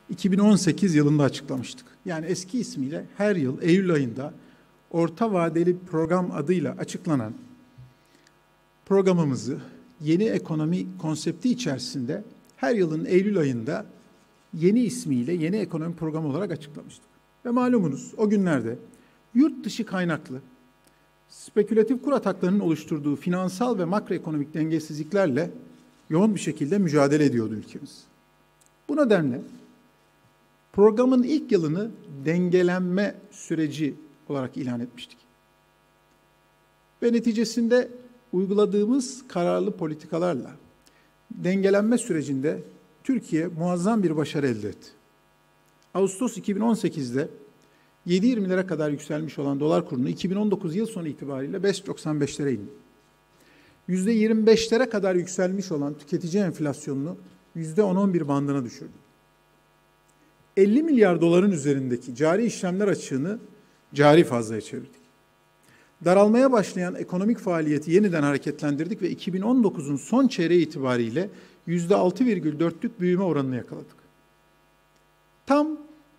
2018 yılında açıklamıştık. Yani eski ismiyle her yıl Eylül ayında orta vadeli program adıyla açıklanan programımızı yeni ekonomi konsepti içerisinde her yılın Eylül ayında yeni ismiyle yeni ekonomi programı olarak açıklamıştık. Ve malumunuz o günlerde yurt dışı kaynaklı spekülatif kur ataklarının oluşturduğu finansal ve makroekonomik dengesizliklerle yoğun bir şekilde mücadele ediyordu ülkemiz. Bu nedenle programın ilk yılını dengelenme süreci olarak ilan etmiştik. Ve neticesinde uyguladığımız kararlı politikalarla dengelenme sürecinde Türkiye muazzam bir başarı elde etti. Ağustos 2018'de 7.20'lere kadar yükselmiş olan dolar kurunu 2019 yıl sonu itibariyle 5.95'lere indi. %25'lere kadar yükselmiş olan tüketici enflasyonunu %10-11 bandına düşürdü. 50 milyar doların üzerindeki cari işlemler açığını cari fazlaya çevirdik. Daralmaya başlayan ekonomik faaliyeti yeniden hareketlendirdik ve 2019'un son çeyreği itibariyle %6,4'lük büyüme oranını yakaladık. Tam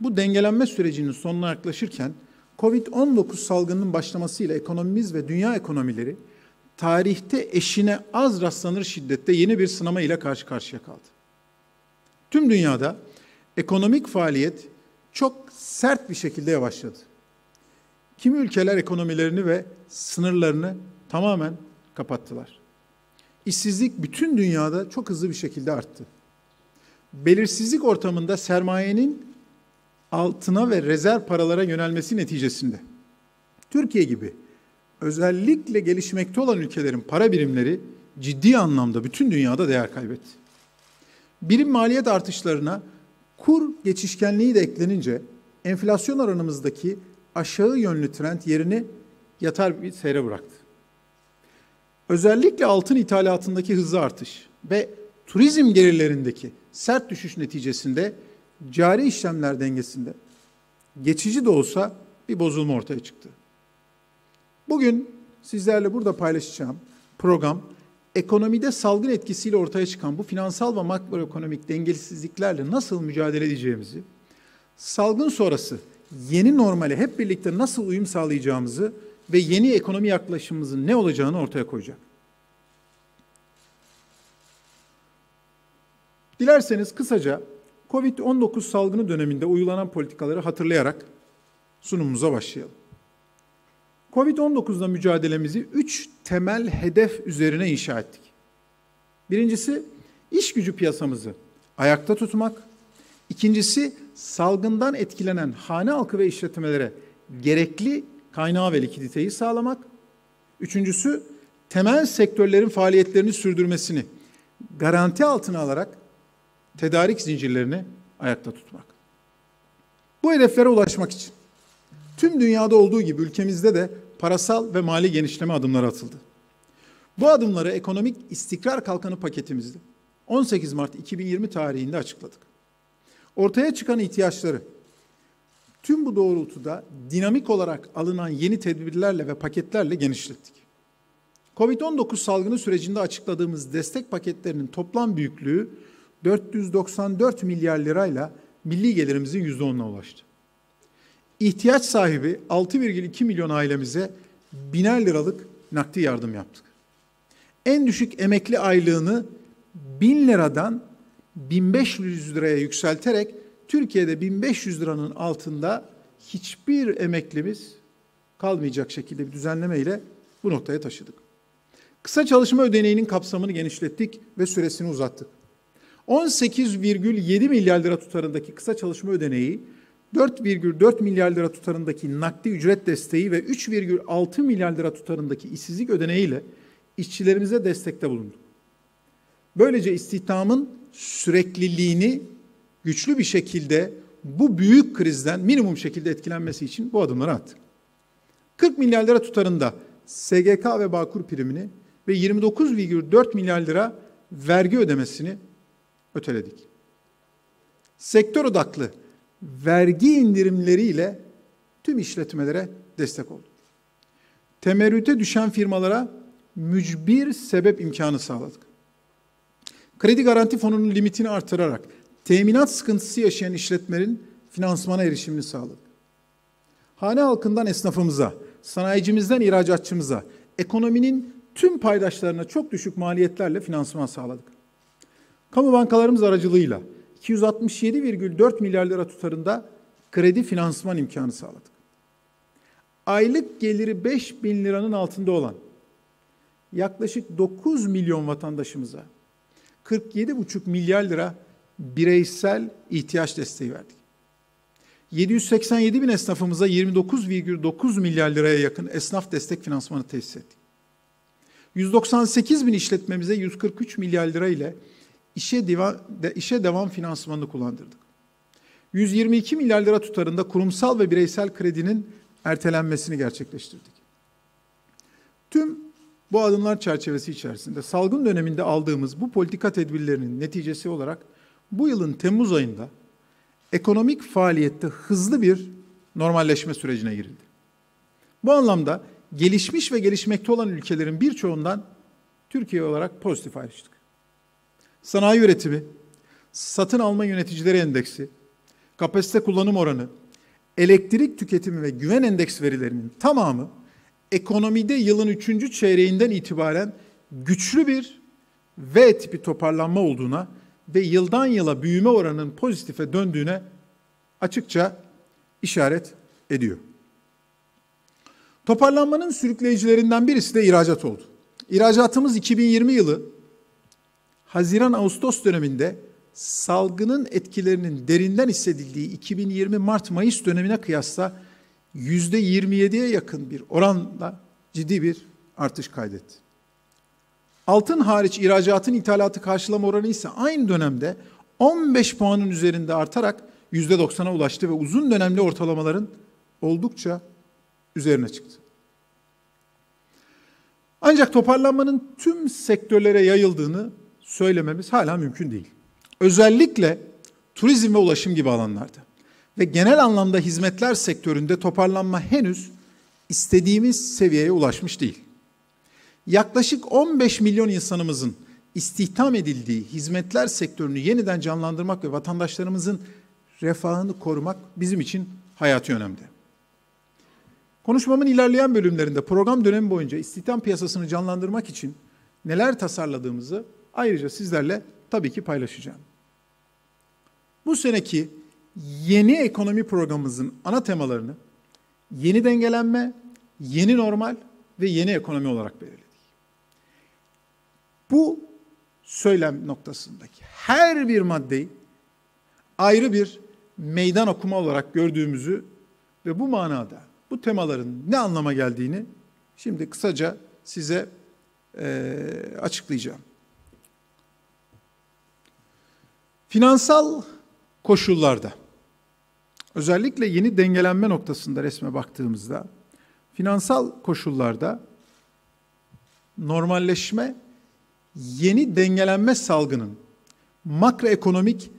bu dengelenme sürecinin sonuna yaklaşırken Covid-19 salgınının başlamasıyla ekonomimiz ve dünya ekonomileri tarihte eşine az rastlanır şiddette yeni bir sınama ile karşı karşıya kaldı. Tüm dünyada ekonomik faaliyet çok sert bir şekilde yavaşladı. Kimi ülkeler ekonomilerini ve sınırlarını tamamen kapattılar. İşsizlik bütün dünyada çok hızlı bir şekilde arttı. Belirsizlik ortamında sermayenin altına ve rezerv paralara yönelmesi neticesinde Türkiye gibi özellikle gelişmekte olan ülkelerin para birimleri ciddi anlamda bütün dünyada değer kaybetti. Birim maliyet artışlarına kur geçişkenliği de eklenince enflasyon oranımızdaki aşağı yönlü trend yerini yatar bir seyre bıraktı. Özellikle altın ithalatındaki hızlı artış ve turizm gelirlerindeki sert düşüş neticesinde cari işlemler dengesinde geçici de olsa bir bozulma ortaya çıktı. Bugün sizlerle burada paylaşacağım program, ekonomide salgın etkisiyle ortaya çıkan bu finansal ve makroekonomik dengesizliklerle nasıl mücadele edeceğimizi, salgın sonrası yeni normale hep birlikte nasıl uyum sağlayacağımızı ve yeni ekonomi yaklaşımımızın ne olacağını ortaya koyacak. Dilerseniz kısaca Covid-19 salgını döneminde uygulanan politikaları hatırlayarak sunumumuza başlayalım. Covid-19'la mücadelemizi 3 temel hedef üzerine inşa ettik. Birincisi, iş gücü piyasamızı ayakta tutmak. İkincisi, salgından etkilenen hane halkı ve işletmelere gerekli kaynağı ve likiditeyi sağlamak. Üçüncüsü, temel sektörlerin faaliyetlerini sürdürmesini garanti altına alarak tedarik zincirlerini ayakta tutmak. Bu hedeflere ulaşmak için tüm dünyada olduğu gibi ülkemizde de parasal ve mali genişleme adımları atıldı. Bu adımları ekonomik istikrar kalkanı paketimizde 18 Mart 2020 tarihinde açıkladık. Ortaya çıkan ihtiyaçları tüm bu doğrultuda dinamik olarak alınan yeni tedbirlerle ve paketlerle genişlettik. Covid-19 salgını sürecinde açıkladığımız destek paketlerinin toplam büyüklüğü 494 milyar lirayla milli gelirimizin %10'una ulaştı. İhtiyaç sahibi 6,2 milyon ailemize 1.000'er liralık nakdi yardım yaptık. En düşük emekli aylığını 1.000 liradan 1.500 liraya yükselterek Türkiye'de 1.500 liranın altında hiçbir emeklimiz kalmayacak şekilde bir düzenlemeyle bu noktaya taşıdık. Kısa çalışma ödeneğinin kapsamını genişlettik ve süresini uzattık. 18,7 milyar lira tutarındaki kısa çalışma ödeneği, 4,4 milyar lira tutarındaki nakdi ücret desteği ve 3,6 milyar lira tutarındaki işsizlik ödeneğiyle işçilerimize destekte bulunduk. Böylece istihdamın sürekliliğini güçlü bir şekilde bu büyük krizden minimum şekilde etkilenmesi için bu adımları attık. 40 milyar lira tutarında SGK ve Bağkur primini ve 29,4 milyar lira vergi ödemesini öteledik. Sektör odaklı vergi indirimleriyle tüm işletmelere destek olduk. Temerrüte düşen firmalara mücbir sebep imkanı sağladık. Kredi Garanti Fonu'nun limitini artırarak teminat sıkıntısı yaşayan işletmelerin finansmana erişimini sağladık. Hane halkından esnafımıza, sanayicimizden ihracatçımıza, ekonominin tüm paydaşlarına çok düşük maliyetlerle finansman sağladık. Kamu bankalarımız aracılığıyla 267,4 milyar lira tutarında kredi finansman imkanı sağladık. Aylık geliri 5 bin liranın altında olan yaklaşık 9 milyon vatandaşımıza 47,5 milyar lira bireysel ihtiyaç desteği verdik. 787 bin esnafımıza 29,9 milyar liraya yakın esnaf destek finansmanı tesis ettik. 198 bin işletmemize 143 milyar lira ile işe devam finansmanını kullandırdık. 122 milyar lira tutarında kurumsal ve bireysel kredinin ertelenmesini gerçekleştirdik. Tüm bu adımlar çerçevesi içerisinde salgın döneminde aldığımız bu politika tedbirlerinin neticesi olarak bu yılın Temmuz ayında ekonomik faaliyette hızlı bir normalleşme sürecine girildi. Bu anlamda gelişmiş ve gelişmekte olan ülkelerin birçoğundan Türkiye olarak pozitif ayrıştık. Sanayi üretimi, satın alma yöneticileri endeksi, kapasite kullanım oranı, elektrik tüketimi ve güven endeks verilerinin tamamı ekonomide yılın 3. çeyreğinden itibaren güçlü bir V tipi toparlanma olduğuna ve yıldan yıla büyüme oranının pozitife döndüğüne açıkça işaret ediyor. Toparlanmanın sürükleyicilerinden birisi de ihracat oldu. İhracatımız 2020 yılı Haziran-Ağustos döneminde salgının etkilerinin derinden hissedildiği 2020 Mart-Mayıs dönemine kıyasla %27'ye yakın bir oranla ciddi bir artış kaydetti. Altın hariç ihracatın ithalatı karşılama oranı ise aynı dönemde 15 puanın üzerinde artarak %90'a ulaştı ve uzun dönemli ortalamaların oldukça üzerine çıktı. Ancak toparlanmanın tüm sektörlere yayıldığını söylememiz hala mümkün değil. Özellikle turizm ve ulaşım gibi alanlarda ve genel anlamda hizmetler sektöründe toparlanma henüz istediğimiz seviyeye ulaşmış değil. Yaklaşık 15 milyon insanımızın istihdam edildiği hizmetler sektörünü yeniden canlandırmak ve vatandaşlarımızın refahını korumak bizim için hayati önemli. Konuşmamın ilerleyen bölümlerinde program dönemi boyunca istihdam piyasasını canlandırmak için neler tasarladığımızı ayrıca sizlerle tabii ki paylaşacağım. Bu seneki yeni ekonomi programımızın ana temalarını yeni dengelenme, yeni normal ve yeni ekonomi olarak belirledik. Bu söylem noktasındaki her bir maddeyi ayrı bir meydan okuma olarak gördüğümüzü ve bu manada bu temaların ne anlama geldiğini şimdi kısaca size açıklayacağım. Finansal koşullarda, özellikle yeni dengelenme noktasında resme baktığımızda, finansal koşullarda normalleşme, yeni dengelenme salgının makroekonomik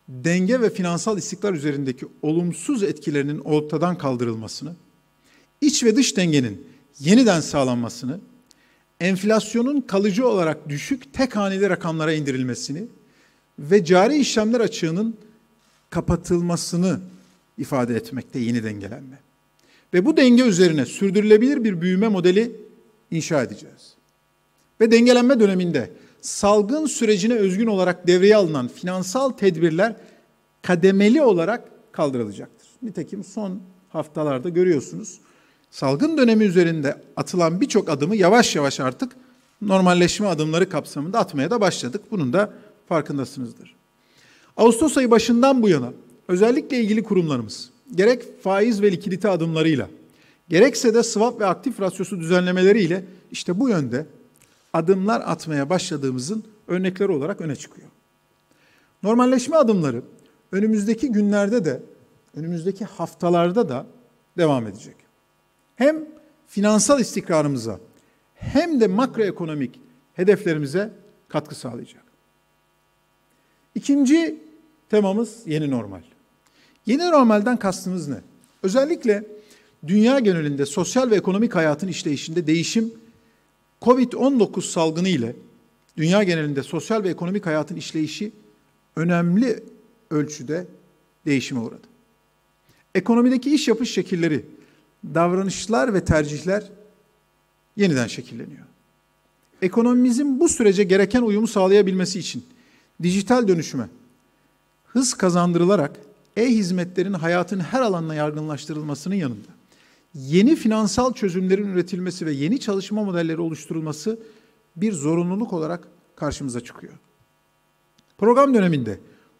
denge ve finansal istikrar üzerindeki olumsuz etkilerinin ortadan kaldırılmasını, iç ve dış dengenin yeniden sağlanmasını, enflasyonun kalıcı olarak düşük tek haneli rakamlara indirilmesini ve cari işlemler açığının kapatılmasını ifade etmekte yeni dengelenme. Ve bu denge üzerine sürdürülebilir bir büyüme modeli inşa edeceğiz. Ve dengelenme döneminde salgın sürecine özgün olarak devreye alınan finansal tedbirler kademeli olarak kaldırılacaktır. Nitekim son haftalarda görüyorsunuz, salgın dönemi üzerinde atılan birçok adımı yavaş yavaş artık normalleşme adımları kapsamında atmaya da başladık. Bunun da farkındasınızdır. Ağustos ayı başından bu yana özellikle ilgili kurumlarımız gerek faiz ve likidite adımlarıyla gerekse de swap ve aktif rasyosu düzenlemeleriyle işte bu yönde adımlar atmaya başladığımızın örnekleri olarak öne çıkıyor. Normalleşme adımları önümüzdeki günlerde de, önümüzdeki haftalarda da devam edecek. Hem finansal istikrarımıza hem de makroekonomik hedeflerimize katkı sağlayacak. İkinci temamız yeni normal. Yeni normalden kastımız ne? Özellikle dünya genelinde sosyal ve ekonomik hayatın işleyişinde değişim, Covid-19 salgını ile dünya genelinde sosyal ve ekonomik hayatın işleyişi önemli ölçüde değişime uğradı. Ekonomideki iş yapış şekilleri, davranışlar ve tercihler yeniden şekilleniyor. Ekonomimizin bu sürece gereken uyumu sağlayabilmesi için dijital dönüşüme hız kazandırılarak e-hizmetlerin hayatın her alanına yaygınlaştırılmasının yanında yeni finansal çözümlerin üretilmesi ve yeni çalışma modelleri oluşturulması bir zorunluluk olarak karşımıza çıkıyor. Program döneminde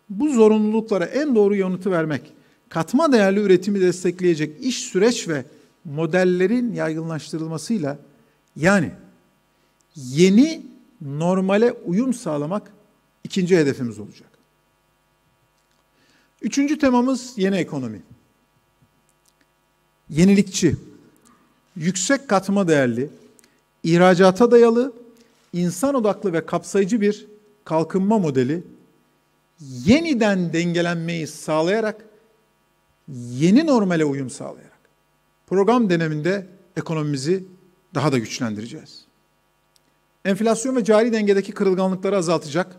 bu zorunluluklara en doğru yanıtı vermek, katma değerli üretimi destekleyecek iş, süreç ve modellerin yaygınlaştırılmasıyla, yani yeni normale uyum sağlamak ikinci hedefimiz olacak. Üçüncü temamız yeni ekonomi. Yenilikçi, yüksek katma değerli, ihracata dayalı, insan odaklı ve kapsayıcı bir kalkınma modeli yeniden dengelenmeyi sağlayarak, yeni normale uyum sağlayarak program döneminde ekonomimizi daha da güçlendireceğiz. Enflasyon ve cari dengedeki kırılganlıkları azaltacak,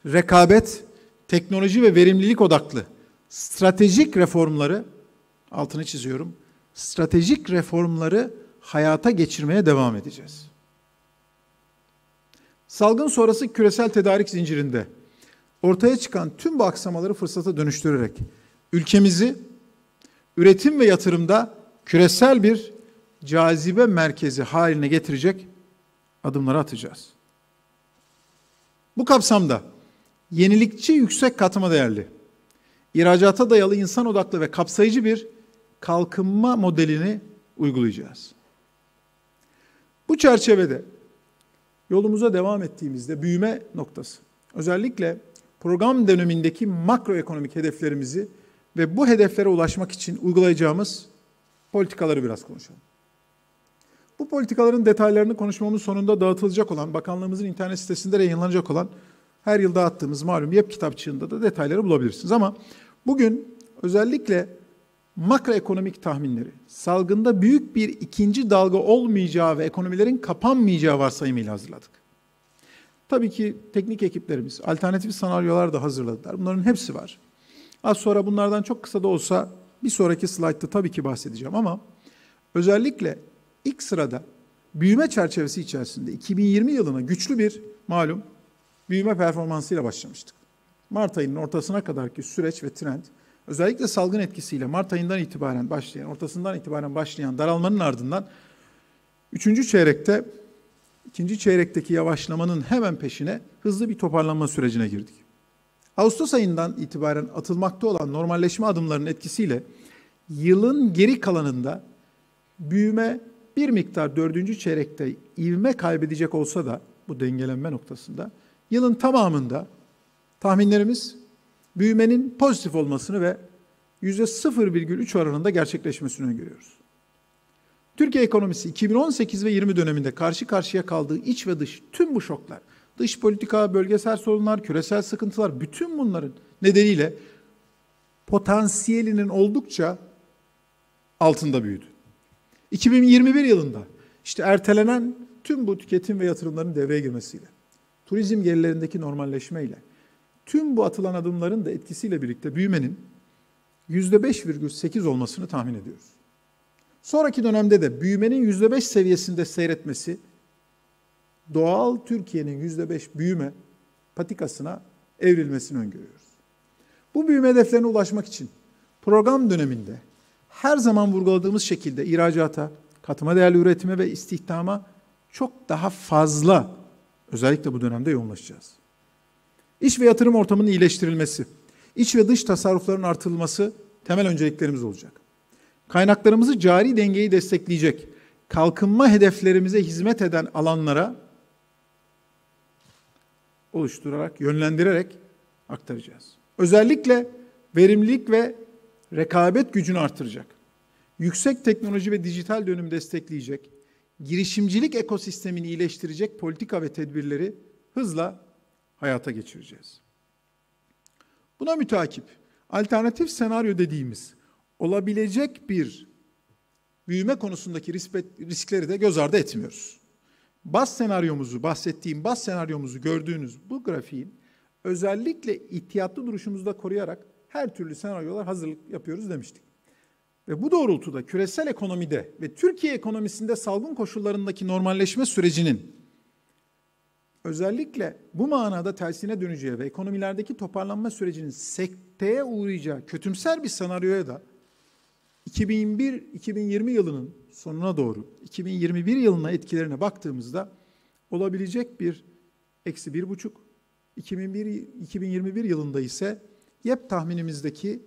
rekabet, teknoloji ve verimlilik odaklı stratejik reformları, altını çiziyorum, stratejik reformları hayata geçirmeye devam edeceğiz. Salgın sonrası küresel tedarik zincirinde ortaya çıkan tüm bu aksamaları fırsata dönüştürerek ülkemizi üretim ve yatırımda küresel bir cazibe merkezi haline getirecek adımları atacağız. Bu kapsamda yenilikçi, yüksek katma değerli, ihracata dayalı, insan odaklı ve kapsayıcı bir kalkınma modelini uygulayacağız. Bu çerçevede yolumuza devam ettiğimizde büyüme noktası, özellikle program dönemindeki makroekonomik hedeflerimizi ve bu hedeflere ulaşmak için uygulayacağımız politikaları biraz konuşalım. Bu politikaların detaylarını konuşmamın sonunda dağıtılacak olan, bakanlığımızın internet sitesinde de yayınlanacak olan, her yıl dağıttığımız malum YEP kitapçığında da detayları bulabilirsiniz. Ama bugün özellikle makroekonomik tahminleri, salgında büyük bir ikinci dalga olmayacağı ve ekonomilerin kapanmayacağı varsayımıyla hazırladık. Tabii ki teknik ekiplerimiz alternatif senaryolar da hazırladılar. Bunların hepsi var. Az sonra bunlardan çok kısa da olsa bir sonraki slaytta tabii ki bahsedeceğim ama özellikle ilk sırada büyüme çerçevesi içerisinde 2020 yılına güçlü bir malum büyüme performansıyla başlamıştık. Mart ayının ortasına kadarki süreç ve trend, özellikle salgın etkisiyle Mart ayından itibaren başlayan, ortasından itibaren başlayan daralmanın ardından ikinci çeyrekteki yavaşlamanın hemen peşine hızlı bir toparlanma sürecine girdik. Ağustos ayından itibaren atılmakta olan normalleşme adımlarının etkisiyle yılın geri kalanında büyüme bir miktar dördüncü çeyrekte ivme kaybedecek olsa da bu dengelenme noktasında yılın tamamında tahminlerimiz büyümenin pozitif olmasını ve %0,3 oranında gerçekleşmesini öngörüyoruz. Türkiye ekonomisi 2018 ve 20 döneminde karşı karşıya kaldığı iç ve dış tüm bu şoklar, dış politika, bölgesel sorunlar, küresel sıkıntılar, bütün bunların nedeniyle potansiyelinin oldukça altında büyüdü. 2021 yılında işte ertelenen tüm bu tüketim ve yatırımların devreye girmesiyle, turizm gelirlerindeki normalleşmeyle, tüm bu atılan adımların da etkisiyle birlikte büyümenin %5,8 olmasını tahmin ediyoruz. Sonraki dönemde de büyümenin %5 seviyesinde seyretmesi, doğal Türkiye'nin %5 büyüme patikasına evrilmesini öngörüyoruz. Bu büyüme hedeflerine ulaşmak için program döneminde her zaman vurguladığımız şekilde ihracata, katma değerli üretime ve istihdama çok daha fazla, özellikle bu dönemde yoğunlaşacağız. İş ve yatırım ortamının iyileştirilmesi, iç ve dış tasarrufların artırılması temel önceliklerimiz olacak. Kaynaklarımızı cari dengeyi destekleyecek, kalkınma hedeflerimize hizmet eden alanlara oluşturarak, yönlendirerek aktaracağız. Özellikle verimlilik ve rekabet gücünü artıracak, yüksek teknoloji ve dijital dönüm destekleyecek, girişimcilik ekosistemini iyileştirecek politika ve tedbirleri hızla hayata geçireceğiz. Buna mütakip, alternatif senaryo dediğimiz olabilecek bir büyüme konusundaki riskleri de göz ardı etmiyoruz. Bahsettiğim baz senaryomuzu gördüğünüz bu grafiğin özellikle ihtiyatlı duruşumuzu da koruyarak her türlü senaryolar hazırlık yapıyoruz demiştik. Ve bu doğrultuda küresel ekonomide ve Türkiye ekonomisinde salgın koşullarındaki normalleşme sürecinin özellikle bu manada tersine döneceği ve ekonomilerdeki toparlanma sürecinin sekteye uğrayacağı kötümser bir senaryoya da 2020 yılının sonuna doğru 2021 yılına etkilerine baktığımızda olabilecek bir -1,5, 2021 yılında ise YEP tahminimizdeki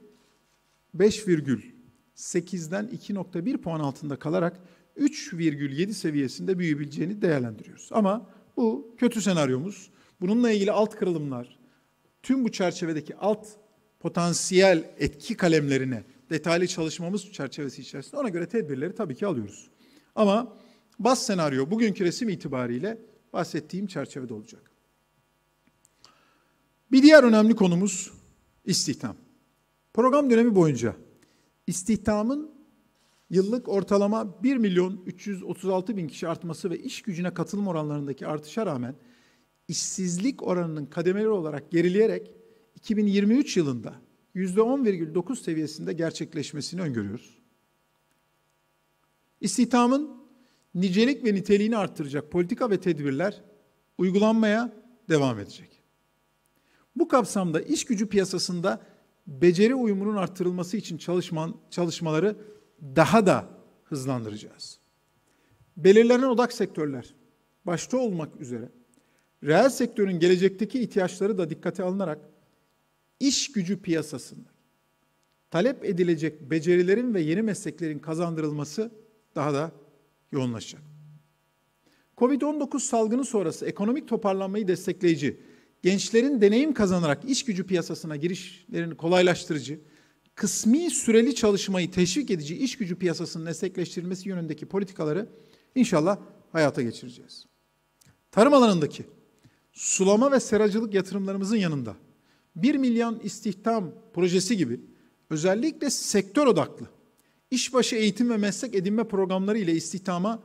5,8'den 2,1 puan altında kalarak 3,7 seviyesinde büyüyebileceğini değerlendiriyoruz. Ama bu kötü senaryomuz. Bununla ilgili alt kırılımlar, tüm bu çerçevedeki alt potansiyel etki kalemlerine detaylı çalışmamız çerçevesi içerisinde ona göre tedbirleri tabii ki alıyoruz. Ama baz senaryo bugünkü resim itibariyle bahsettiğim çerçevede olacak. Bir diğer önemli konumuz istihdam. Program dönemi boyunca istihdamın yıllık ortalama 1.336.000 kişi artması ve iş gücüne katılım oranlarındaki artışa rağmen işsizlik oranının kademeli olarak gerileyerek 2023 yılında %10,9 seviyesinde gerçekleşmesini öngörüyoruz. İstihdamın nicelik ve niteliğini artıracak politika ve tedbirler uygulanmaya devam edecek. Bu kapsamda iş gücü piyasasında beceri uyumunun artırılması için çalışmaları daha da hızlandıracağız. Belirlenen odak sektörler başta olmak üzere reel sektörün gelecekteki ihtiyaçları da dikkate alınarak iş gücü piyasasında talep edilecek becerilerin ve yeni mesleklerin kazandırılması daha da yoğunlaşacak. Covid-19 salgını sonrası ekonomik toparlanmayı destekleyici, gençlerin deneyim kazanarak iş gücü piyasasına girişlerini kolaylaştırıcı, kısmi süreli çalışmayı teşvik edici iş gücü piyasasının esnekleştirilmesi yönündeki politikaları inşallah hayata geçireceğiz. Tarım alanındaki sulama ve seracılık yatırımlarımızın yanında 1 milyon istihdam projesi gibi özellikle sektör odaklı işbaşı eğitim ve meslek edinme programları ile istihdama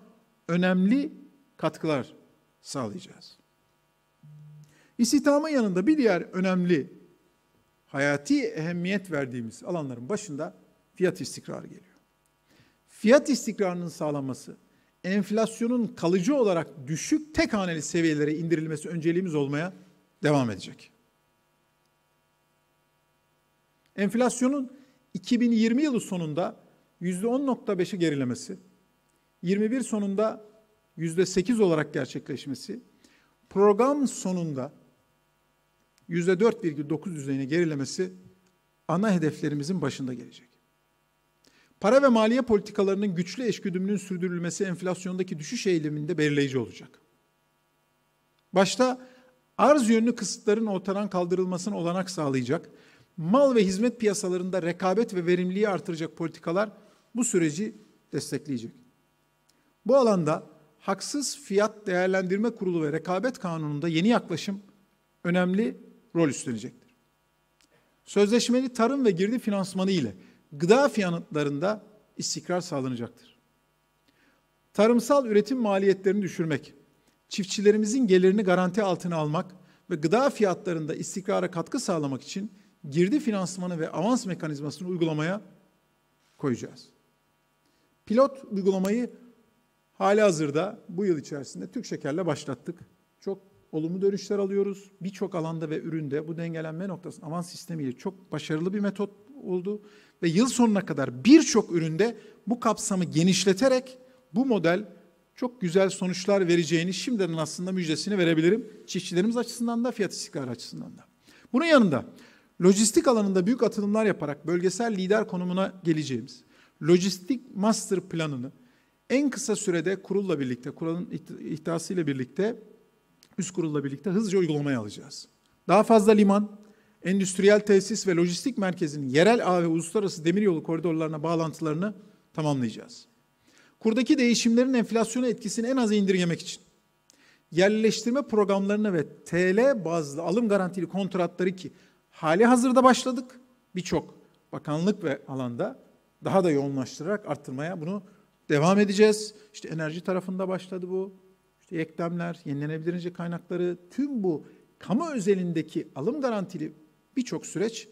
önemli katkılar sağlayacağız. İstihdamın yanında bir diğer önemli hayati ehemmiyet verdiğimiz alanların başında fiyat istikrarı geliyor. Fiyat istikrarının sağlanması, enflasyonun kalıcı olarak düşük tek haneli seviyelere indirilmesi önceliğimiz olmaya devam edecek. Enflasyonun 2020 yılı sonunda %10,5'i gerilemesi, 21 sonunda %8 olarak gerçekleşmesi, program sonunda %4,9 düzeyine gerilemesi ana hedeflerimizin başında gelecek. Para ve maliye politikalarının güçlü eşgüdümlüğün sürdürülmesi enflasyondaki düşüş eğiliminde belirleyici olacak. Başta arz yönlü kısıtların ortadan kaldırılmasına olanak sağlayacak, mal ve hizmet piyasalarında rekabet ve verimliliği artıracak politikalar bu süreci destekleyecek. Bu alanda haksız fiyat değerlendirme kurulu ve rekabet kanununda yeni yaklaşım önemli rol üstlenecektir. Sözleşmeli tarım ve girdi finansmanı ile gıda fiyatlarında istikrar sağlanacaktır. Tarımsal üretim maliyetlerini düşürmek, çiftçilerimizin gelirini garanti altına almak ve gıda fiyatlarında istikrara katkı sağlamak için girdi finansmanı ve avans mekanizmasını uygulamaya koyacağız. Pilot uygulamayı halihazırda bu yıl içerisinde Türk Şeker'le başlattık. Çok olumlu dönüşler alıyoruz. Birçok alanda ve üründe bu dengelenme noktasında avans sistemiyle çok başarılı bir metot oldu. Ve yıl sonuna kadar birçok üründe bu kapsamı genişleterek bu model çok güzel sonuçlar vereceğini şimdiden aslında müjdesini verebilirim. Çiftçilerimiz açısından da fiyat istikrarı açısından da. Bunun yanında lojistik alanında büyük atılımlar yaparak bölgesel lider konumuna geleceğimiz lojistik master planını en kısa sürede kurulla birlikte, kurulun ihtasıyla birlikte, üst kurulla birlikte hızlıca uygulamaya alacağız. Daha fazla liman, endüstriyel tesis ve lojistik merkezinin yerel ağ ve uluslararası demiryolu koridorlarına bağlantılarını tamamlayacağız. Kurdaki değişimlerin enflasyona etkisini en aza indirgemek için yerleştirme programlarını ve TL bazlı alım garantili kontratları ki hali hazırda başladık. Birçok bakanlık ve alanda daha da yoğunlaştırarak arttırmaya bunu devam edeceğiz. İşte enerji tarafında başladı bu. İşte eklemler, yenilenebilir enerji kaynakları, tüm bu kamu özelindeki alım garantili birçok süreç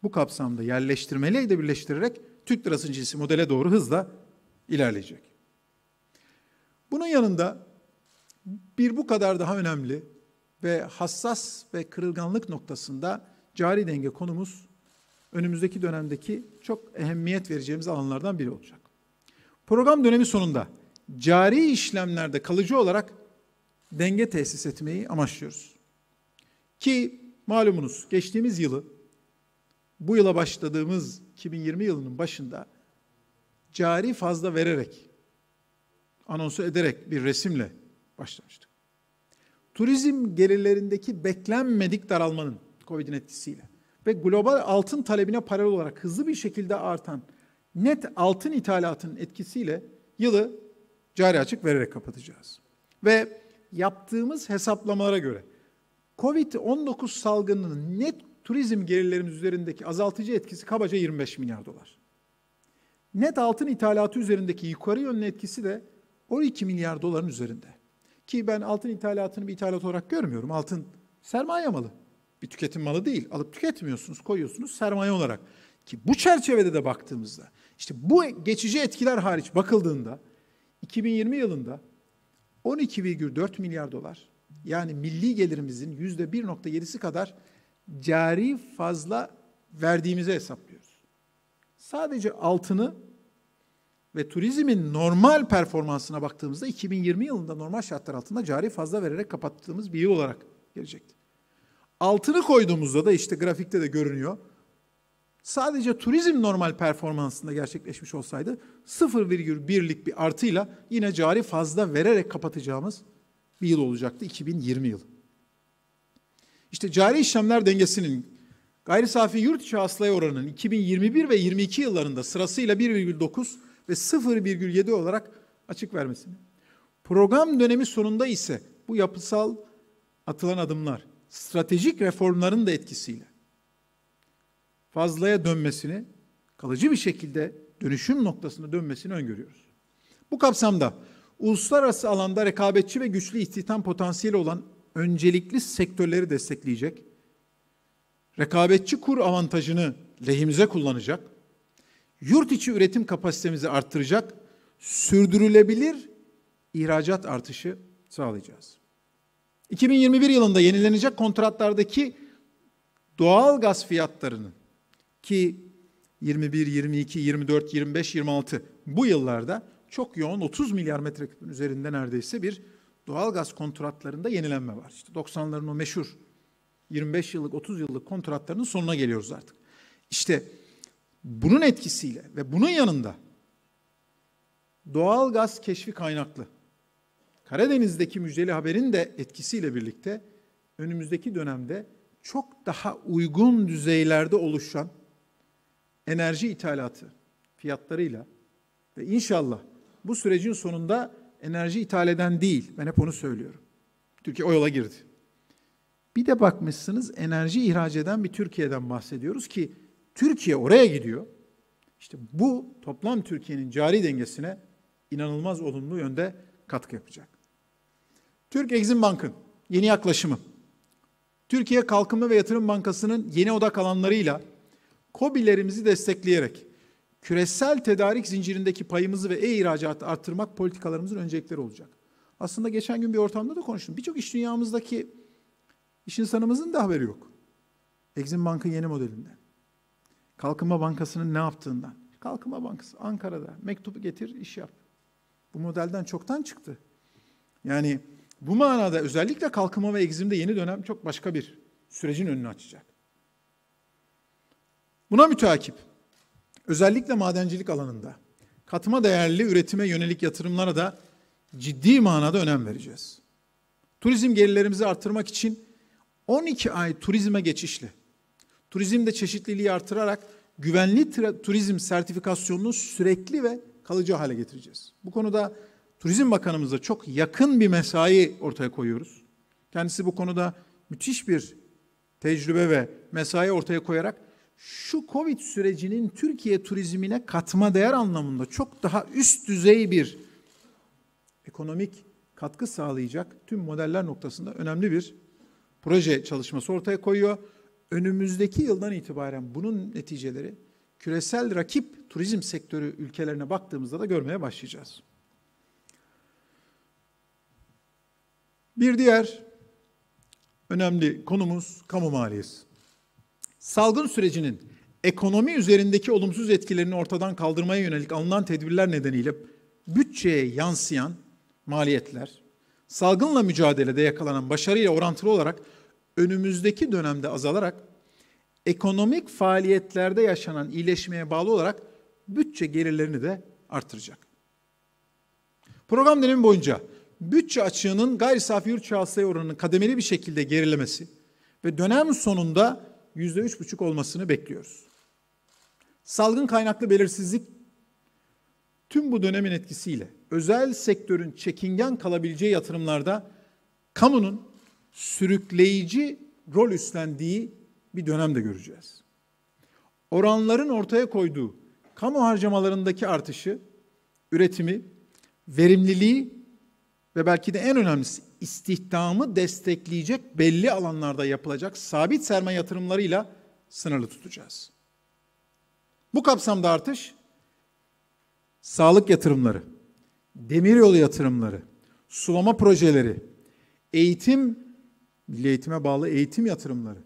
bu kapsamda yerleştirmeyle de birleştirerek Türk lirası cinsi modele doğru hızla ilerleyecek. Bunun yanında bir bu kadar daha önemli ve hassas ve kırılganlık noktasında cari denge konumuz önümüzdeki dönemdeki çok ehemmiyet vereceğimiz alanlardan biri olacak. Program dönemi sonunda cari işlemlerde kalıcı olarak denge tesis etmeyi amaçlıyoruz. Ki malumunuz geçtiğimiz yılı, bu yıla başladığımız 2020 yılının başında cari fazla vererek, anonsu ederek bir resimle başlamıştık. Turizm gelirlerindeki beklenmedik daralmanın Covid'in etkisiyle ve global altın talebine paralel olarak hızlı bir şekilde artan net altın ithalatının etkisiyle yılı cari açık vererek kapatacağız. Ve yaptığımız hesaplamalara göre Covid-19 salgınının net turizm gelirlerimiz üzerindeki azaltıcı etkisi kabaca 25 milyar dolar. Net altın ithalatı üzerindeki yukarı yönlü etkisi de 12 milyar doların üzerinde. Ki ben altın ithalatını bir ithalat olarak görmüyorum. Altın sermaye malı. Bir tüketim malı değil. Alıp tüketmiyorsunuz, koyuyorsunuz sermaye olarak. Ki bu çerçevede de baktığımızda, işte bu geçici etkiler hariç bakıldığında 2020 yılında 12,4 milyar dolar, yani milli gelirimizin %1,7'si kadar cari fazla verdiğimizi hesaplıyoruz. Sadece altını ve turizmin normal performansına baktığımızda 2020 yılında normal şartlar altında cari fazla vererek kapattığımız bir yıl olarak gelecekti. Altını koyduğumuzda da işte grafikte de görünüyor. Sadece turizm normal performansında gerçekleşmiş olsaydı 0,1'lik bir artıyla yine cari fazla vererek kapatacağımız bir yıl olacaktı 2020 yılı. İşte cari işlemler dengesinin gayri safi yurt içi hasılaya oranının 2021 ve 22 yıllarında sırasıyla 1,9 ve 0,7 olarak açık vermesini, program dönemi sonunda ise bu yapısal atılan adımlar, stratejik reformların da etkisiyle fazlaya dönmesini, kalıcı bir şekilde dönüşüm noktasına dönmesini öngörüyoruz. Bu kapsamda uluslararası alanda rekabetçi ve güçlü istihdam potansiyeli olan öncelikli sektörleri destekleyecek, rekabetçi kur avantajını lehimize kullanacak, yurt içi üretim kapasitemizi arttıracak, sürdürülebilir ihracat artışı sağlayacağız. 2021 yılında yenilenecek kontratlardaki doğal gaz fiyatlarının ki 21, 22, 24, 25, 26 bu yıllarda çok yoğun 30 milyar metreküpün üzerinde neredeyse bir doğal gaz kontratlarında yenilenme var. İşte 90'ların o meşhur 25 yıllık, 30 yıllık kontratlarının sonuna geliyoruz artık. İşte bunun etkisiyle ve bunun yanında doğal gaz keşfi kaynaklı Karadeniz'deki müjdeli haberin de etkisiyle birlikte önümüzdeki dönemde çok daha uygun düzeylerde oluşan enerji ithalatı fiyatlarıyla ve inşallah bu sürecin sonunda enerji ithal eden değil, ben hep onu söylüyorum. Türkiye o yola girdi. Bir de bakmışsınız enerji ihraç eden bir Türkiye'den bahsediyoruz ki Türkiye oraya gidiyor. İşte bu toplam Türkiye'nin cari dengesine inanılmaz olumlu yönde katkı yapacak. Türk Exim Bank'ın yeni yaklaşımı, Türkiye Kalkınma ve Yatırım Bankası'nın yeni odak alanlarıyla KOBİ'lerimizi destekleyerek küresel tedarik zincirindeki payımızı ve e-ihracatı arttırmak politikalarımızın öncelikleri olacak. Aslında geçen gün bir ortamda da konuştum. Birçok iş dünyamızdaki iş insanımızın da haberi yok. Exim Bank'ın yeni modelinden. Kalkınma Bankası'nın ne yaptığından. Kalkınma Bankası Ankara'da mektubu getir, iş yap. Bu modelden çoktan çıktı. Yani bu manada özellikle kalkınma ve Exim'de yeni dönem çok başka bir sürecin önünü açacak. Buna müteakip, özellikle madencilik alanında katma değerli üretime yönelik yatırımlara da ciddi manada önem vereceğiz. Turizm gelirlerimizi artırmak için 12 ay turizme geçişle, turizmde çeşitliliği artırarak güvenli turizm sertifikasyonunu sürekli ve kalıcı hale getireceğiz. Bu konuda Turizm Bakanımızla çok yakın bir mesai ortaya koyuyoruz. Kendisi bu konuda müthiş bir tecrübe ve mesai ortaya koyarak şu Covid sürecinin Türkiye turizmine katma değer anlamında çok daha üst düzey bir ekonomik katkı sağlayacak tüm modeller noktasında önemli bir proje çalışması ortaya koyuyor. Önümüzdeki yıldan itibaren bunun neticeleri küresel rakip turizm sektörü ülkelerine baktığımızda da görmeye başlayacağız. Bir diğer önemli konumuz kamu maliyesi. Salgın sürecinin ekonomi üzerindeki olumsuz etkilerini ortadan kaldırmaya yönelik alınan tedbirler nedeniyle bütçeye yansıyan maliyetler, salgınla mücadelede yakalanan başarıyla orantılı olarak önümüzdeki dönemde azalarak, ekonomik faaliyetlerde yaşanan iyileşmeye bağlı olarak bütçe gelirlerini de artıracak. Program dönemi boyunca bütçe açığının gayri safi yurt içi hasılaya oranının kademeli bir şekilde gerilemesi ve dönem sonunda %3,5 olmasını bekliyoruz. Salgın kaynaklı belirsizlik tüm bu dönemin etkisiyle özel sektörün çekingen kalabileceği yatırımlarda kamunun sürükleyici rol üstlendiği bir dönemde göreceğiz. Oranların ortaya koyduğu kamu harcamalarındaki artışı, üretimi, verimliliği ve belki de en önemlisi istihdamı destekleyecek belli alanlarda yapılacak sabit sermaye yatırımlarıyla sınırlı tutacağız. Bu kapsamda artış, sağlık yatırımları, demiryolu yatırımları, sulama projeleri, eğitim, milli eğitime bağlı eğitim yatırımları,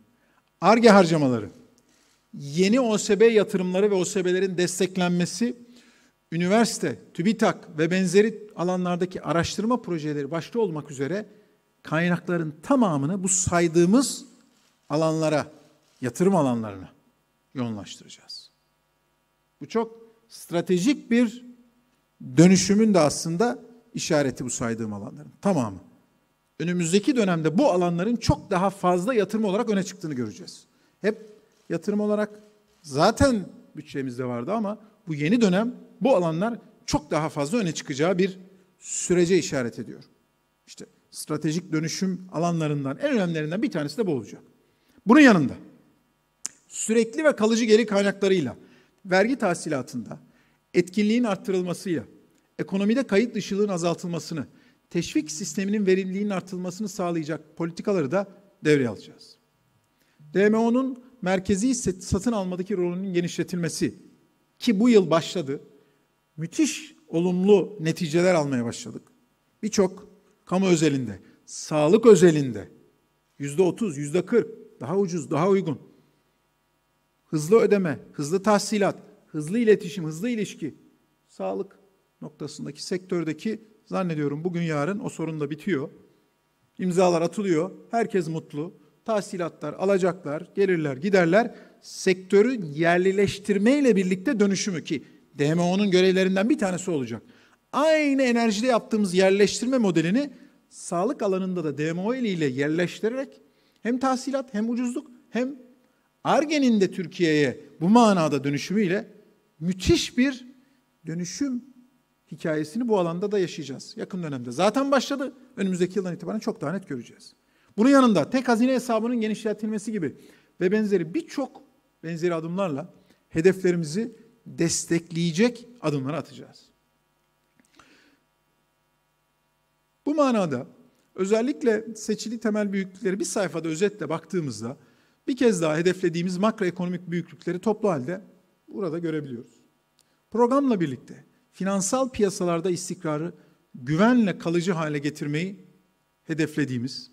Ar-Ge harcamaları, yeni OSB yatırımları ve OSB'lerin desteklenmesi, üniversite, TÜBİTAK ve benzeri alanlardaki araştırma projeleri başta olmak üzere kaynakların tamamını bu saydığımız alanlara, yatırım alanlarına yoğunlaştıracağız. Bu çok stratejik bir dönüşümün de aslında işareti bu saydığım alanların tamamı. Önümüzdeki dönemde bu alanların çok daha fazla yatırım olarak öne çıktığını göreceğiz. Hep yatırım olarak zaten bütçemizde vardı ama bu yeni dönem bu alanlar çok daha fazla öne çıkacağı bir sürece işaret ediyor. İşte stratejik dönüşüm alanlarından en önemlilerinden bir tanesi de bu olacak. Bunun yanında sürekli ve kalıcı gelir kaynaklarıyla, vergi tahsilatında, etkinliğin arttırılmasıyla, ekonomide kayıt dışılığın azaltılmasını, teşvik sisteminin verimliliğinin artırılmasını sağlayacak politikaları da devreye alacağız. DMO'nun merkezi satın almadaki rolünün genişletilmesi ki bu yıl başladı, müthiş olumlu neticeler almaya başladık. Birçok kamu özelinde, sağlık özelinde %30, %40 daha ucuz, daha uygun. Hızlı ödeme, hızlı tahsilat, hızlı iletişim, hızlı ilişki, sağlık noktasındaki sektördeki zannediyorum bugün yarın o sorun da bitiyor. İmzalar atılıyor, herkes mutlu, tahsilatlar, alacaklar, gelirler, giderler, sektörü yerlileştirmeyle birlikte dönüşümü ki DMO'nun görevlerinden bir tanesi olacak. Aynı enerjide yaptığımız yerleştirme modelini sağlık alanında da DMO ile yerleştirerek hem tahsilat hem ucuzluk hem Ar-Ge'nin de Türkiye'ye bu manada dönüşümüyle müthiş bir dönüşüm hikayesini bu alanda da yaşayacağız. Yakın dönemde zaten başladı. Önümüzdeki yıldan itibaren çok daha net göreceğiz. Bunun yanında tek hazine hesabının genişletilmesi gibi ve benzeri birçok benzeri adımlarla hedeflerimizi destekleyecek adımlar atacağız. Bu manada özellikle seçili temel büyüklükleri bir sayfada özetle baktığımızda bir kez daha hedeflediğimiz makroekonomik büyüklükleri toplu halde burada görebiliyoruz. Programla birlikte finansal piyasalarda istikrarı güvenle kalıcı hale getirmeyi hedeflediğimiz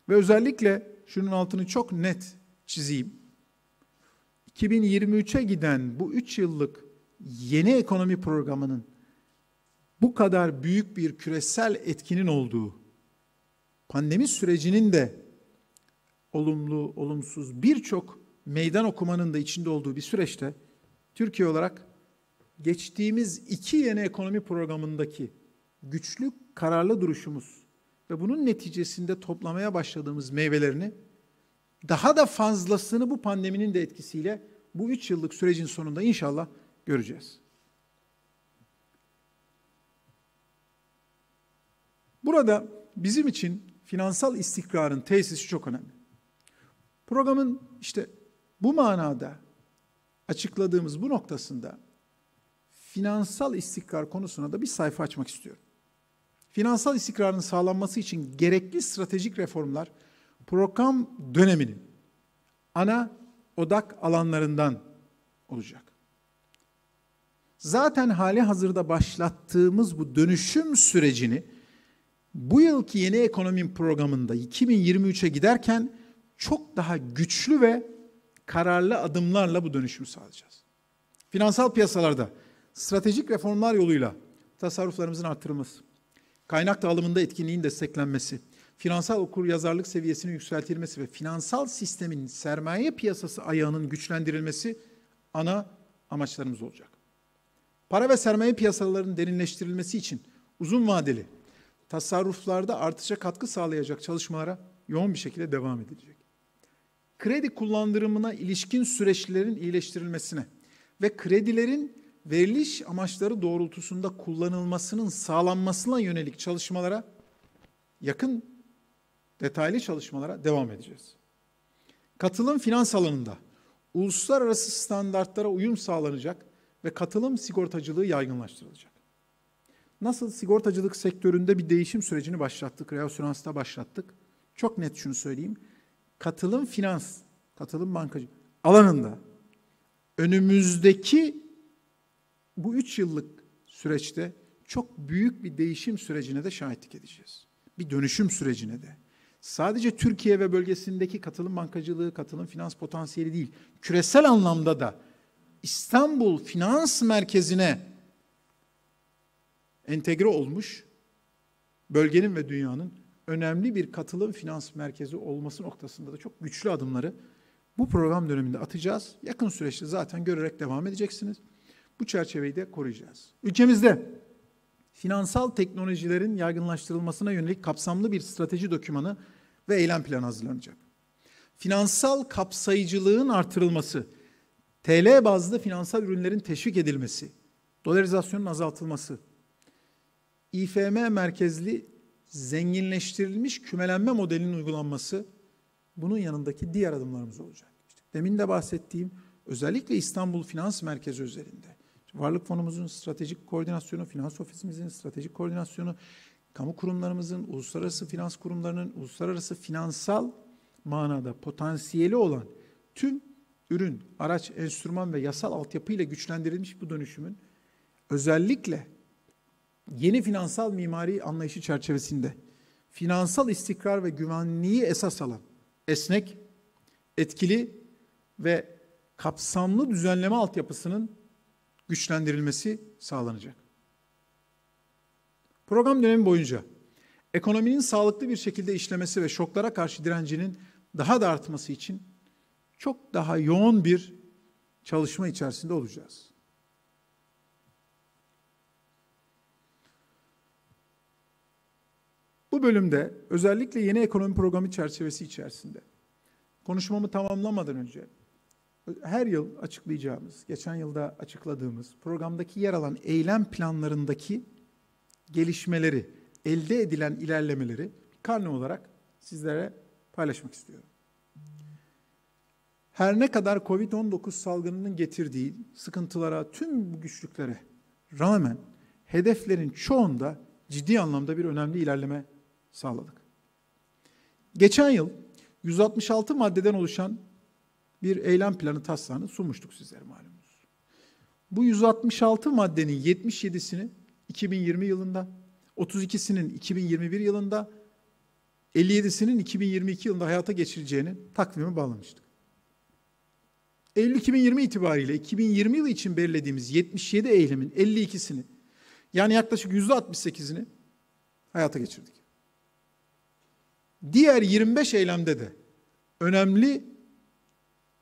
ve özellikle şunun altını çok net çizeyim. 2023'e giden bu 3 yıllık yeni ekonomi programının bu kadar büyük bir küresel etkinin olduğu, pandemi sürecinin de olumlu, olumsuz birçok meydan okumanın da içinde olduğu bir süreçte Türkiye olarak geçtiğimiz 2 yeni ekonomi programındaki güçlü, kararlı duruşumuz ve bunun neticesinde toplamaya başladığımız meyvelerini daha da fazlasını bu pandeminin de etkisiyle bu 3 yıllık sürecin sonunda inşallah göreceğiz. Burada bizim için finansal istikrarın tesisi çok önemli. Programın işte bu manada açıkladığımız bu noktasında finansal istikrar konusuna da bir sayfa açmak istiyorum. Finansal istikrarın sağlanması için gerekli stratejik reformlar program döneminin ana odak alanlarından olacak. Zaten hali hazırda başlattığımız bu dönüşüm sürecini bu yılki yeni ekonomi programında 2023'e giderken çok daha güçlü ve kararlı adımlarla bu dönüşümü sağlayacağız. Finansal piyasalarda stratejik reformlar yoluyla tasarruflarımızın artırılması, kaynak dağılımında etkinliğin desteklenmesi, finansal okuryazarlık seviyesinin yükseltilmesi ve finansal sistemin sermaye piyasası ayağının güçlendirilmesi ana amaçlarımız olacak. Para ve sermaye piyasalarının derinleştirilmesi için uzun vadeli tasarruflarda artışa katkı sağlayacak çalışmalara yoğun bir şekilde devam edilecek. Kredi kullandırımına ilişkin süreçlerin iyileştirilmesine ve kredilerin veriliş amaçları doğrultusunda kullanılmasının sağlanmasına yönelik çalışmalara, yakın detaylı çalışmalara devam edeceğiz. Katılım finans alanında uluslararası standartlara uyum sağlanacak ve katılım sigortacılığı yaygınlaştırılacak. Nasıl sigortacılık sektöründe bir değişim sürecini başlattık, reasüransta başlattık. Çok net şunu söyleyeyim. Katılım finans, katılım bankacılık alanında önümüzdeki bu 3 yıllık süreçte çok büyük bir değişim sürecine de şahitlik edeceğiz. Bir dönüşüm sürecine de. Sadece Türkiye ve bölgesindeki katılım bankacılığı, katılım finans potansiyeli değil, küresel anlamda da İstanbul Finans Merkezi'ne entegre olmuş, bölgenin ve dünyanın önemli bir katılım finans merkezi olması noktasında da çok güçlü adımları bu program döneminde atacağız. Yakın süreçte zaten görerek devam edeceksiniz. Bu çerçeveyi de koruyacağız. Ülkemizde finansal teknolojilerin yaygınlaştırılmasına yönelik kapsamlı bir strateji dokümanı ve eylem planı hazırlanacak. Finansal kapsayıcılığın artırılması, TL bazlı finansal ürünlerin teşvik edilmesi, dolarizasyonun azaltılması, İFM merkezli zenginleştirilmiş kümelenme modelinin uygulanması, bunun yanındaki diğer adımlarımız olacak. İşte demin de bahsettiğim özellikle İstanbul Finans Merkezi özelinde Varlık Fonumuzun stratejik koordinasyonu, finans ofisimizin stratejik koordinasyonu, kamu kurumlarımızın, uluslararası finans kurumlarının, uluslararası finansal manada potansiyeli olan tüm ürün, araç, enstrüman ve yasal altyapıyla güçlendirilmiş bu dönüşümün özellikle yeni finansal mimari anlayışı çerçevesinde finansal istikrar ve güvenliği esas alan esnek, etkili ve kapsamlı düzenleme altyapısının güçlendirilmesi sağlanacak. Program dönemi boyunca ekonominin sağlıklı bir şekilde işlemesi ve şoklara karşı direncinin daha da artması için çok daha yoğun bir çalışma içerisinde olacağız. Bu bölümde özellikle yeni ekonomi programı çerçevesi içerisinde konuşmamı tamamlamadan önce her yıl açıklayacağımız, geçen yılda açıkladığımız programdaki yer alan eylem planlarındaki gelişmeleri, elde edilen ilerlemeleri karne olarak sizlere paylaşmak istiyorum. Her ne kadar Covid-19 salgınının getirdiği sıkıntılara, tüm bu güçlüklere rağmen hedeflerin çoğunda ciddi anlamda bir önemli ilerleme sağladık. Geçen yıl 166 maddeden oluşan bir eylem planı taslağını sunmuştuk sizlere malumunuz. Bu 166 maddenin 77'sini 2020 yılında, 32'sinin 2021 yılında, 57'sinin 2022 yılında hayata geçirileceğini takvime bağlamıştık. Eylül 2020 itibariyle 2020 yılı için belirlediğimiz 77 eylemin 52'sini, yani yaklaşık %68'ini hayata geçirdik. Diğer 25 eylemde de önemli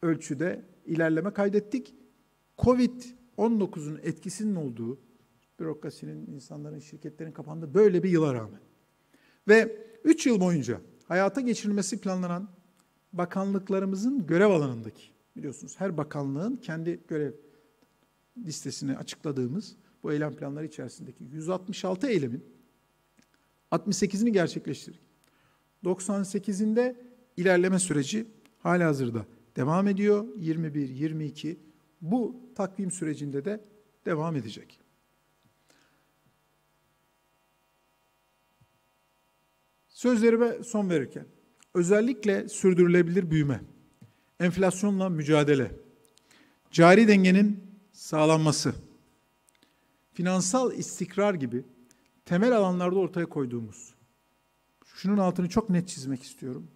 ölçüde ilerleme kaydettik. Covid-19'un etkisinin olduğu, bürokrasinin, insanların, şirketlerin kapandığı böyle bir yıla rağmen. Ve 3 yıl boyunca hayata geçirilmesi planlanan bakanlıklarımızın görev alanındaki, biliyorsunuz her bakanlığın kendi görev listesini açıkladığımız bu eylem planları içerisindeki 166 eylemin 68'ini gerçekleştirdik. 98'inde ilerleme süreci halihazırda devam ediyor. 21, 22 bu takvim sürecinde de devam edecek. Sözlerime son verirken özellikle sürdürülebilir büyüme, enflasyonla mücadele, cari dengenin sağlanması, finansal istikrar gibi temel alanlarda ortaya koyduğumuz, şunun altını çok net çizmek istiyorum,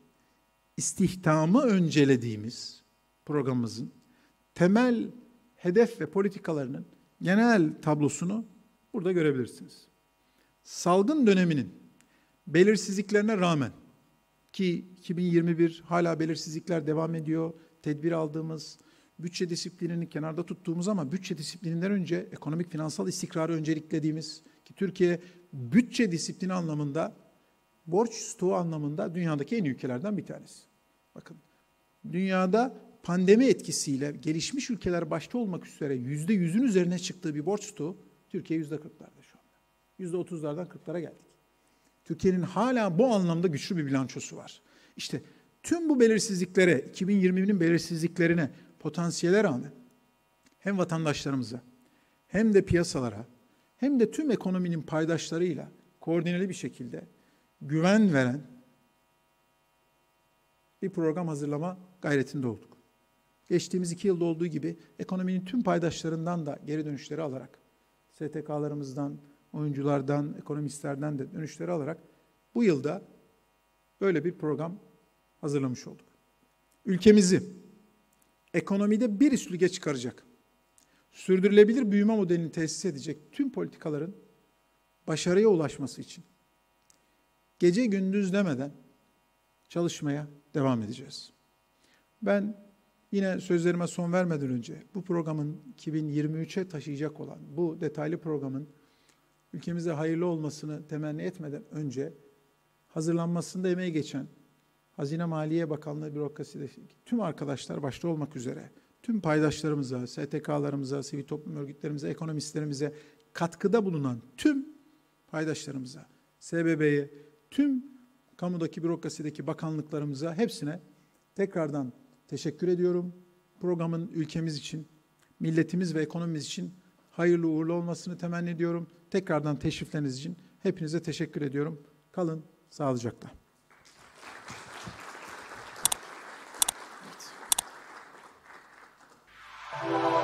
istihdamı öncelediğimiz programımızın temel hedef ve politikalarının genel tablosunu burada görebilirsiniz. Salgın döneminin belirsizliklerine rağmen ki 2021 hala belirsizlikler devam ediyor, tedbir aldığımız, bütçe disiplinini kenarda tuttuğumuz ama bütçe disiplininden önce ekonomik finansal istikrarı önceliklediğimiz ki Türkiye bütçe disiplini anlamında, borç stoğu anlamında dünyadaki en iyi ülkelerden bir tanesi. Bakın, dünyada pandemi etkisiyle gelişmiş ülkeler başta olmak üzere %100'ün üzerine çıktığı bir borç stoğu, Türkiye %40'larda şu anda. %30'lardan 40'lara geldik. Türkiye'nin hala bu anlamda güçlü bir bilançosu var. İşte tüm bu belirsizliklere, 2020'nin belirsizliklerine, potansiyele rağmen hem vatandaşlarımıza hem de piyasalara hem de tüm ekonominin paydaşlarıyla koordineli bir şekilde güven veren bir program hazırlama gayretinde olduk. Geçtiğimiz 2 yılda olduğu gibi ekonominin tüm paydaşlarından da geri dönüşleri alarak, STK'larımızdan, oyunculardan, ekonomistlerden de dönüşleri alarak bu yılda böyle bir program hazırlamış olduk. Ülkemizi ekonomide bir üst lige çıkaracak, sürdürülebilir büyüme modelini tesis edecek tüm politikaların başarıya ulaşması için gece gündüz demeden çalışmaya devam edeceğiz. Ben yine sözlerime son vermeden önce bu programın 2023'e taşıyacak olan bu detaylı programın ülkemize hayırlı olmasını temenni etmeden önce hazırlanmasında emeği geçen Hazine Maliye Bakanlığı bürokrasideki tüm arkadaşlar başta olmak üzere tüm paydaşlarımıza, STK'larımıza, sivil toplum örgütlerimize, ekonomistlerimize katkıda bulunan tüm paydaşlarımıza, SBB'ye, tüm kamudaki bürokrasideki bakanlıklarımıza hepsine tekrardan teşekkür ediyorum. Programın ülkemiz için, milletimiz ve ekonomimiz için hayırlı uğurlu olmasını temenni ediyorum. Tekrardan teşrifleriniz için hepinize teşekkür ediyorum. Kalın sağlıcakla. Evet.